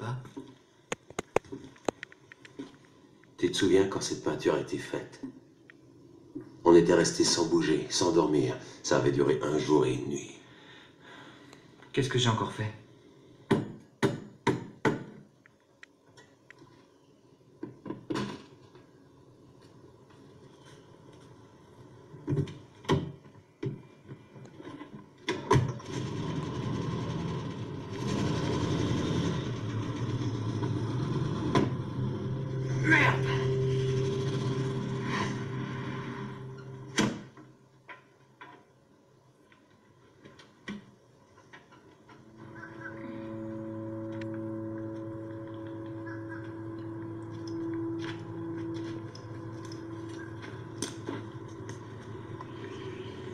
pas. Tu te souviens quand cette peinture a été faite? On était restés sans bouger, sans dormir. Ça avait duré 1 jour et 1 nuit. Qu'est-ce que j'ai encore fait? Merde!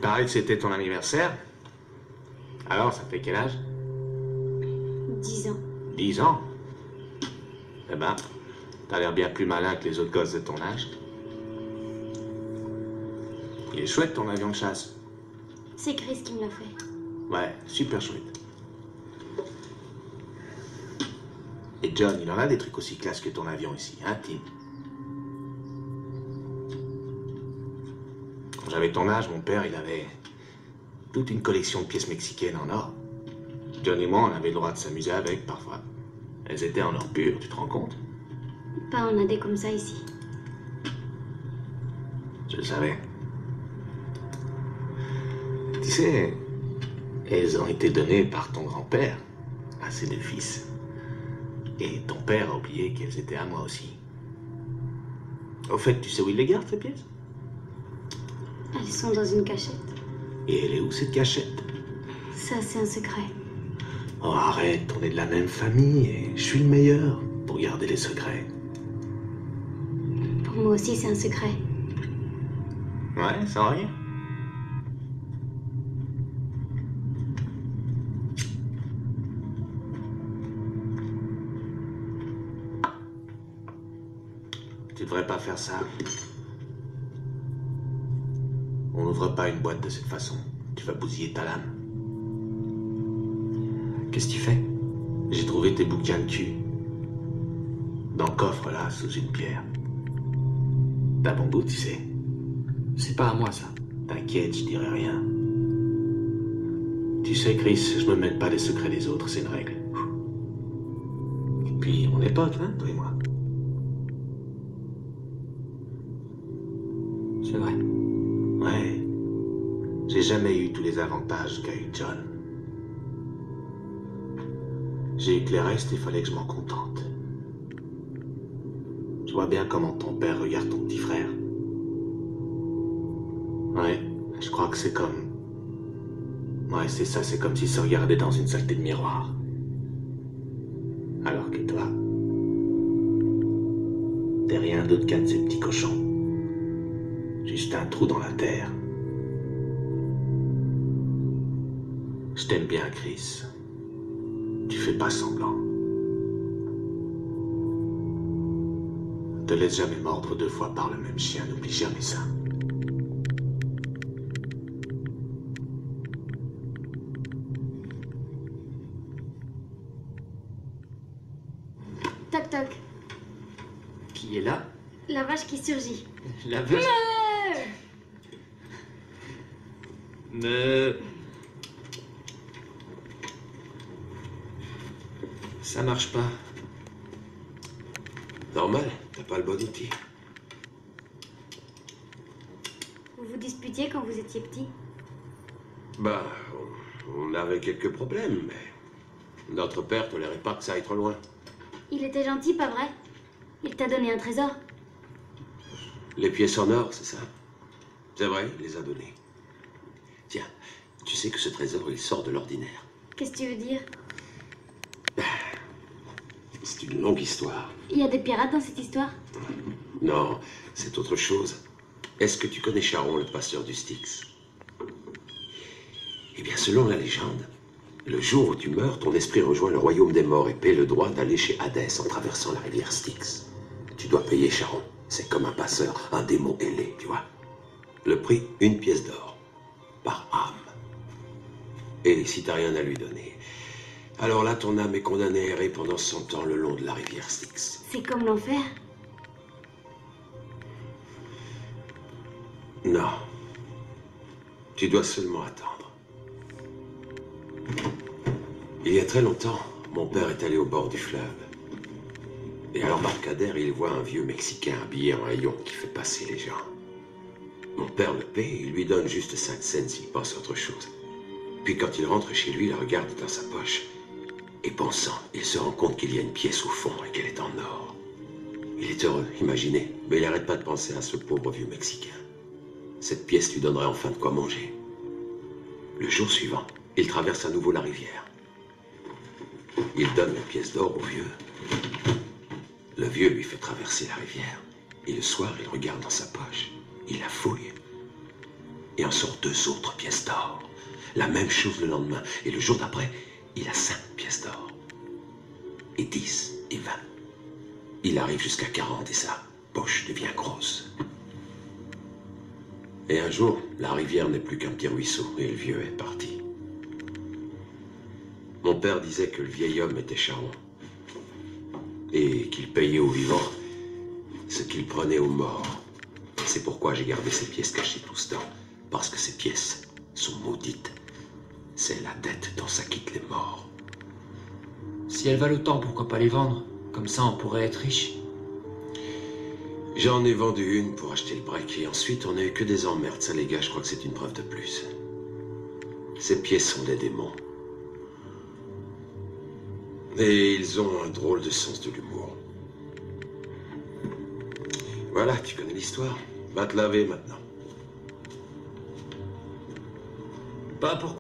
Pareil que c'était ton anniversaire. Alors, ça fait quel âge? 10 ans. 10 ans? Eh ben, t'as l'air bien plus malin que les autres gosses de ton âge. Il est chouette ton avion de chasse. C'est Chris qui me l'a fait. Ouais, super chouette. Et John, il en a des trucs aussi classe que ton avion ici, hein, Tim? Quand j'avais ton âge, mon père, il avait toute une collection de pièces mexicaines en or. John et moi, on avait le droit de s'amuser avec, parfois. Elles étaient en or pur, tu te rends compte? Pas en a des comme ça ici. Je le savais. Tu sais, elles ont été données par ton grand-père à ses 2 fils. Et ton père a oublié qu'elles étaient à moi aussi. Au fait, tu sais où il les garde, ces pièces? Elles sont dans une cachette. Et elle est où, cette cachette? Ça, c'est un secret. Oh, arrête, on est de la même famille et je suis le meilleur pour garder les secrets. Pour moi aussi, c'est un secret. Ouais, sans rien. Tu devrais pas faire ça. On n'ouvre pas une boîte de cette façon. Tu vas bousiller ta lame. Qu'est-ce que tu fais? J'ai trouvé tes bouquins de cul. Dans le coffre, là, sous une pierre. T'as bon goût, tu sais. C'est pas à moi, ça. T'inquiète, je dirai rien. Tu sais, Chris, je me mêle pas des secrets des autres, c'est une règle. Et puis, on est potes, hein, toi et moi. C'est vrai. Ouais. J'ai jamais eu tous les avantages qu'a eu John. J'ai eu que les restes, il fallait que je m'en contente. Je vois bien comment ton père regarde ton petit frère. Ouais, je crois que c'est comme... Ouais, c'est ça, c'est comme s'il se regardait dans une saleté de miroir. Alors que toi, t'es rien d'autre qu'un de ces petits cochons. Juste un trou dans la terre. Je t'aime bien, Chris. Tu fais pas semblant. Te laisse jamais mordre 2 fois par le même chien, n'oublie jamais ça. Toc toc. Qui est là? La vache qui surgit. La vache. Me. Ça marche pas. Normal, t'as pas le bon outil. Vous vous disputiez quand vous étiez petit? Bah, on avait quelques problèmes, mais notre père tolérait pas que ça aille trop loin. Il était gentil, pas vrai? Il t'a donné un trésor. Les pièces en or, c'est ça? C'est vrai, il les a données. Tiens, tu sais que ce trésor, il sort de l'ordinaire. Qu'est-ce que tu veux dire? C'est une longue histoire. Il y a des pirates dans cette histoire? Non, c'est autre chose. Est-ce que tu connais Charon, le pasteur du Styx? Eh bien, selon la légende, le jour où tu meurs, ton esprit rejoint le royaume des morts et paie le droit d'aller chez Hadès en traversant la rivière Styx. Tu dois payer Charon. C'est comme un passeur, un démon ailé, tu vois. Le prix, 1 pièce d'or. Par âme. Et si t'as rien à lui donner, Alors là, ton âme est condamnée à errer pendant 100 ans le long de la rivière Styx. C'est comme l'enfer. Non. Tu dois seulement attendre. Il y a très longtemps, mon père est allé au bord du fleuve. Et à l'embarcadère, il voit un vieux Mexicain habillé en haillon qui fait passer les gens. Mon père le paie et il lui donne juste 5 cents s'il pense à autre chose. Puis quand il rentre chez lui, il la regarde dans sa poche. Et pensant, il se rend compte qu'il y a une pièce au fond et qu'elle est en or. Il est heureux, imaginez, mais il n'arrête pas de penser à ce pauvre vieux Mexicain. Cette pièce lui donnerait enfin de quoi manger. Le jour suivant, il traverse à nouveau la rivière. Il donne la pièce d'or au vieux. Le vieux lui fait traverser la rivière. Et le soir, il regarde dans sa poche. Il la fouille. Et en sort 2 autres pièces d'or. La même chose le lendemain. Et le jour d'après, il a 5 pièces d'or. Et 10 et 20. Il arrive jusqu'à 40 et sa poche devient grosse. Et un jour, la rivière n'est plus qu'un petit ruisseau et le vieux est parti. Mon père disait que le vieil homme était charmant et qu'il payait aux vivants ce qu'il prenait aux morts. C'est pourquoi j'ai gardé ces pièces cachées tout ce temps, parce que ces pièces sont maudites. C'est la dette dont s'acquittent les morts. Si elles valent autant, pourquoi pas les vendre? Comme ça, on pourrait être riche. J'en ai vendu une pour acheter le break et ensuite on n'a eu que des emmerdes. Ça les gars, je crois que c'est une preuve de plus. Ces pièces sont des démons. Et ils ont un drôle de sens de l'humour. Voilà, tu connais l'histoire. Va te laver maintenant. Pas pour